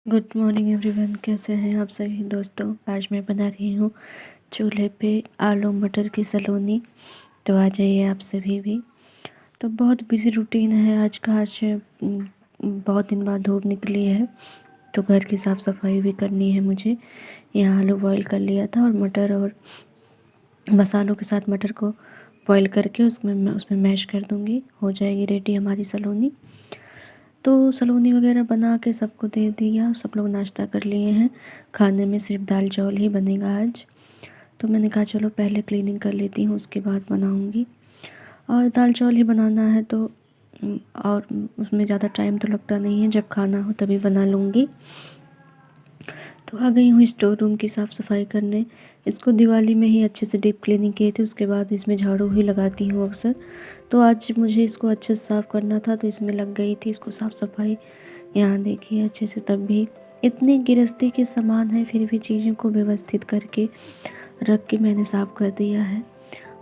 Good morning everyone. कैसे हैं आप सभी दोस्तों। आज मैं बना रही हूँ चूल्हे पे आलू मटर की सलोनी। तो आ जाइए आप सभी भी। तो बहुत बिजी रूटीन है आज का। आज बहुत दिन बाद धूप निकली है तो घर की साफ़ सफाई भी करनी है मुझे। यहाँ आलू बॉईल कर लिया था और मटर और मसालों के साथ मटर को बॉईल करके उसमें मैश कर दूँगी। हो जाएगी रेडी हमारी सलोनी। तो सलोनी वगैरह बना के सबको दे दिया। सब लोग नाश्ता कर लिए हैं। खाने में सिर्फ दाल चावल ही बनेगा आज। तो मैंने कहा चलो पहले क्लीनिंग कर लेती हूँ, उसके बाद बनाऊँगी। और दाल चावल ही बनाना है तो और उसमें ज़्यादा टाइम तो लगता नहीं है, जब खाना हो तभी बना लूँगी। तो आ गई हूँ स्टोर रूम की साफ़ सफाई करने। इसको दिवाली में ही अच्छे से डीप क्लीनिंग किए थे, उसके बाद इसमें झाड़ू ही लगाती हूँ अक्सर। तो आज मुझे इसको अच्छे से साफ़ करना था तो इसमें लग गई थी इसको साफ़ सफाई। यहाँ देखिए अच्छे से, तब भी इतनी गृहस्थी के सामान है फिर भी चीज़ों को व्यवस्थित करके रख के मैंने साफ़ कर दिया है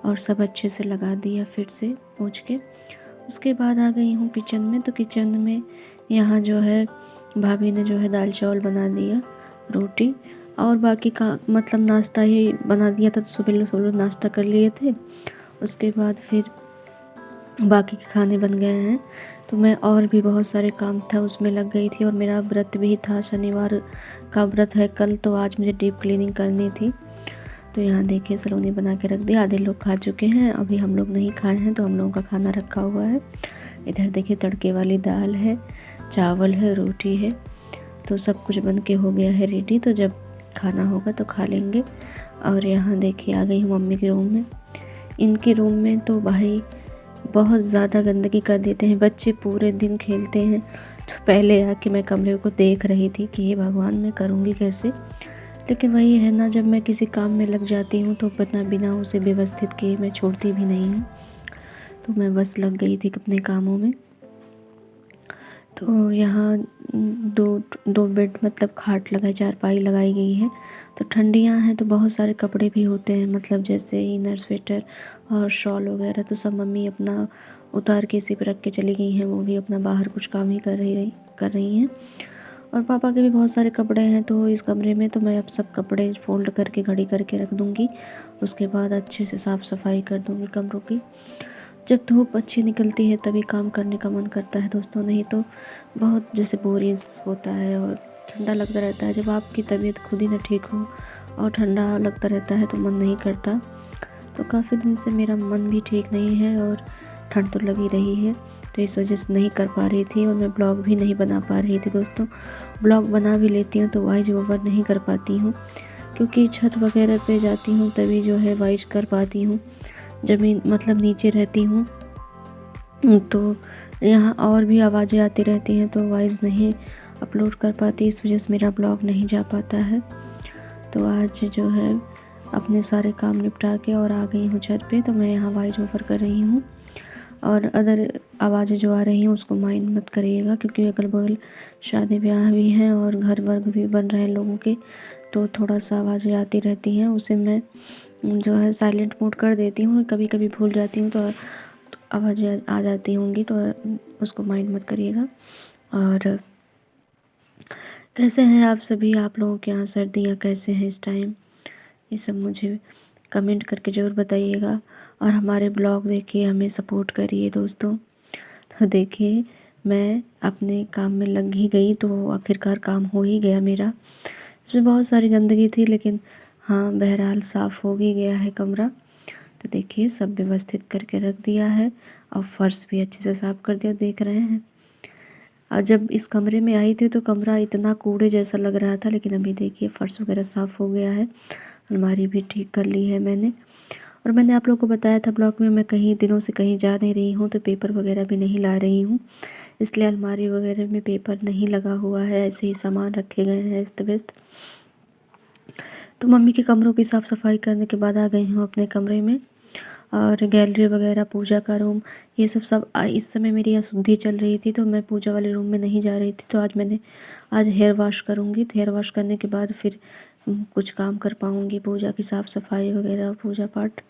और सब अच्छे से लगा दिया फिर से पोंछ के। उसके बाद आ गई हूँ किचन में। तो किचन में यहाँ जो है भाभी ने जो है दाल चावल बना दिया, रोटी और बाकी का मतलब नाश्ता ही बना दिया था। तो सुबह सब लोग नाश्ता कर लिए थे। उसके बाद फिर बाकी के खाने बन गए हैं। तो मैं और भी बहुत सारे काम था उसमें लग गई थी और मेरा व्रत भी था, शनिवार का व्रत है कल। तो आज मुझे डीप क्लीनिंग करनी थी। तो यहाँ देखिए सलोनी बना के रख दिया। आधे लोग खा चुके हैं, अभी हम लोग नहीं खाए हैं तो हम लोगों का खाना रखा हुआ है। इधर देखिए तड़के वाली दाल है, चावल है, रोटी है। तो सब कुछ बन के हो गया है रेडी। तो जब खाना होगा तो खा लेंगे। और यहाँ देखिए आ गई हूँ मम्मी के रूम में। इनके रूम में तो भाई बहुत ज़्यादा गंदगी कर देते हैं। बच्चे पूरे दिन खेलते हैं। तो पहले आके मैं कमरे को देख रही थी कि हे भगवान मैं करूँगी कैसे। लेकिन वही है ना, जब मैं किसी काम में लग जाती हूँ तो बिना उसे व्यवस्थित किए मैं छोड़ती भी नहीं हूँ। तो मैं बस लग गई थी अपने कामों में। तो यहाँ दो दो बेड मतलब खाट लगाई, चारपाई लगाई गई है। तो ठंडियाँ हैं तो बहुत सारे कपड़े भी होते हैं, मतलब जैसे इनर स्वेटर और शॉल वगैरह। तो सब मम्मी अपना उतार के इसी पर रख के चली गई हैं। वो भी अपना बाहर कुछ काम ही कर रही हैं। और पापा के भी बहुत सारे कपड़े हैं तो इस कमरे में। तो मैं अब सब कपड़े फोल्ड करके घड़ी करके रख दूँगी। उसके बाद अच्छे से साफ़ सफाई कर दूँगी कमरों की। जब धूप अच्छी निकलती है तभी काम करने का मन करता है दोस्तों, नहीं तो बहुत जैसे बोरियस होता है और ठंडा लगता रहता है। जब आपकी तबीयत खुद ही ना ठीक हो और ठंडा लगता रहता है तो मन नहीं करता। तो काफ़ी दिन से मेरा मन भी ठीक नहीं है और ठंड तो लगी रही है। तो इस वजह से नहीं कर पा रही थी और मैं ब्लॉग भी नहीं बना पा रही थी दोस्तों। ब्लॉग बना भी लेती हूँ तो वॉइस ओवर नहीं कर पाती हूँ, क्योंकि छत वगैरह पे जाती हूँ तभी जो है वॉइस कर पाती हूँ। ज़मीन मतलब नीचे रहती हूँ तो यहाँ और भी आवाज़ें आती रहती हैं तो वॉइस नहीं अपलोड कर पाती। इस वजह से मेरा ब्लॉग नहीं जा पाता है। तो आज जो है अपने सारे काम निपटा के और आ गई हूँ छत पे। तो मैं यहाँ वॉइस ओवर कर रही हूँ और अदर आवाज़ें जो आ रही हैं उसको माइंड मत करिएगा, क्योंकि अगल बगल शादी ब्याह भी हैं और घर वर्ग भी बन रहे हैं लोगों के। तो थोड़ा सा आवाज़ें आती रहती हैं, उसे मैं जो है साइलेंट मोड कर देती हूँ। कभी कभी भूल जाती हूँ तो आवाज़ें आ जाती होंगी, तो उसको माइंड मत करिएगा। और कैसे हैं आप सभी, आप लोगों के यहाँ सर्दियाँ कैसे हैं इस टाइम, ये सब मुझे कमेंट करके ज़रूर बताइएगा। और हमारे ब्लॉग देखिए, हमें सपोर्ट करिए दोस्तों। तो देखिए मैं अपने काम में लग ही गई तो आखिरकार काम हो ही गया मेरा। इसमें बहुत सारी गंदगी थी लेकिन हाँ बहरहाल साफ़ हो ही गया है कमरा। तो देखिए सब व्यवस्थित करके रख दिया है और फर्श भी अच्छे से साफ़ कर दिया, देख रहे हैं। और जब इस कमरे में आई थी तो कमरा इतना कूड़े जैसा लग रहा था, लेकिन अभी देखिए फर्श वगैरह साफ़ हो गया है। अलमारी भी ठीक कर ली है मैंने। और मैंने आप लोगों को बताया था ब्लॉग में, मैं कहीं दिनों से कहीं जा नहीं रही हूँ तो पेपर वगैरह भी नहीं ला रही हूँ, इसलिए अलमारी वगैरह में पेपर नहीं लगा हुआ है, ऐसे ही सामान रखे गए हैं इस्त व्यस्त। तो मम्मी के कमरों की साफ़ सफाई करने के बाद आ गई हूँ अपने कमरे में। और गैलरी वगैरह, पूजा का रूम, ये सब इस समय मेरी अशुद्धि चल रही थी तो मैं पूजा वाले रूम में नहीं जा रही थी। तो आज हेयर वॉश करूँगी। तो हेयर वॉश करने के बाद फिर कुछ काम कर पाऊँगी, पूजा की साफ़ सफाई वगैरह, पूजा पाठ।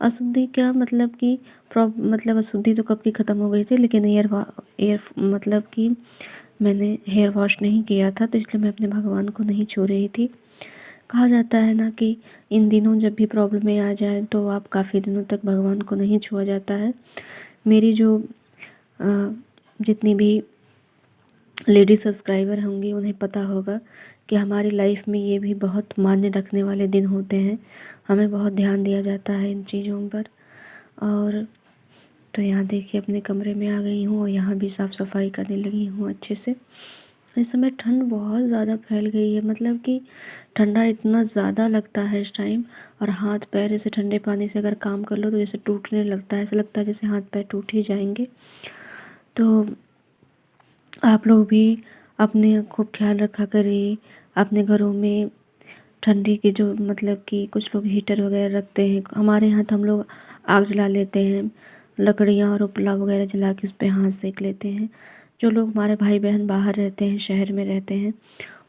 अशुद्धि क्या मतलब कि अशुद्धि तो कब की ख़त्म हो गई थी, लेकिन एयर मतलब कि मैंने हेयर वॉश नहीं किया था, तो इसलिए मैं अपने भगवान को नहीं छू रही थी। कहा जाता है ना कि इन दिनों जब भी प्रॉब्लमें आ जाए तो आप काफ़ी दिनों तक भगवान को नहीं छुआ जाता है। मेरी जो जितनी भी लेडी सब्सक्राइबर होंगी उन्हें पता होगा कि हमारी लाइफ में ये भी बहुत मायने रखने वाले दिन होते हैं। हमें बहुत ध्यान दिया जाता है इन चीज़ों पर। और तो यहाँ देखिए अपने कमरे में आ गई हूँ और यहाँ भी साफ़ सफाई करने लगी हूँ अच्छे से। इस समय ठंड बहुत ज़्यादा फैल गई है, मतलब कि ठंडा इतना ज़्यादा लगता है इस टाइम। और हाथ पैर ऐसे ठंडे पानी से अगर काम कर लो तो जैसे टूटने लगता है, ऐसा लगता है जैसे हाथ पैर टूट ही जाएंगे। तो आप लोग भी अपने खूब ख्याल रखा करिए। अपने घरों में ठंडी की जो मतलब कि कुछ लोग हीटर वगैरह रखते हैं, हमारे यहाँ तो हम लोग आग जला लेते हैं, लकड़ियाँ और उपला वगैरह जला के उस पर हाथ सेक लेते हैं। जो लोग हमारे भाई बहन बाहर रहते हैं, शहर में रहते हैं,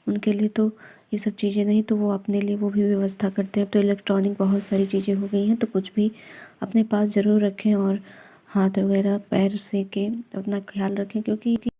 उनके लिए तो ये सब चीज़ें नहीं, तो वो अपने लिए वो भी व्यवस्था करते हैं। तो इलेक्ट्रॉनिक बहुत सारी चीज़ें हो गई हैं, तो कुछ भी अपने पास ज़रूर रखें और हाथ वगैरह पैर से के अपना ख्याल रखें, क्योंकि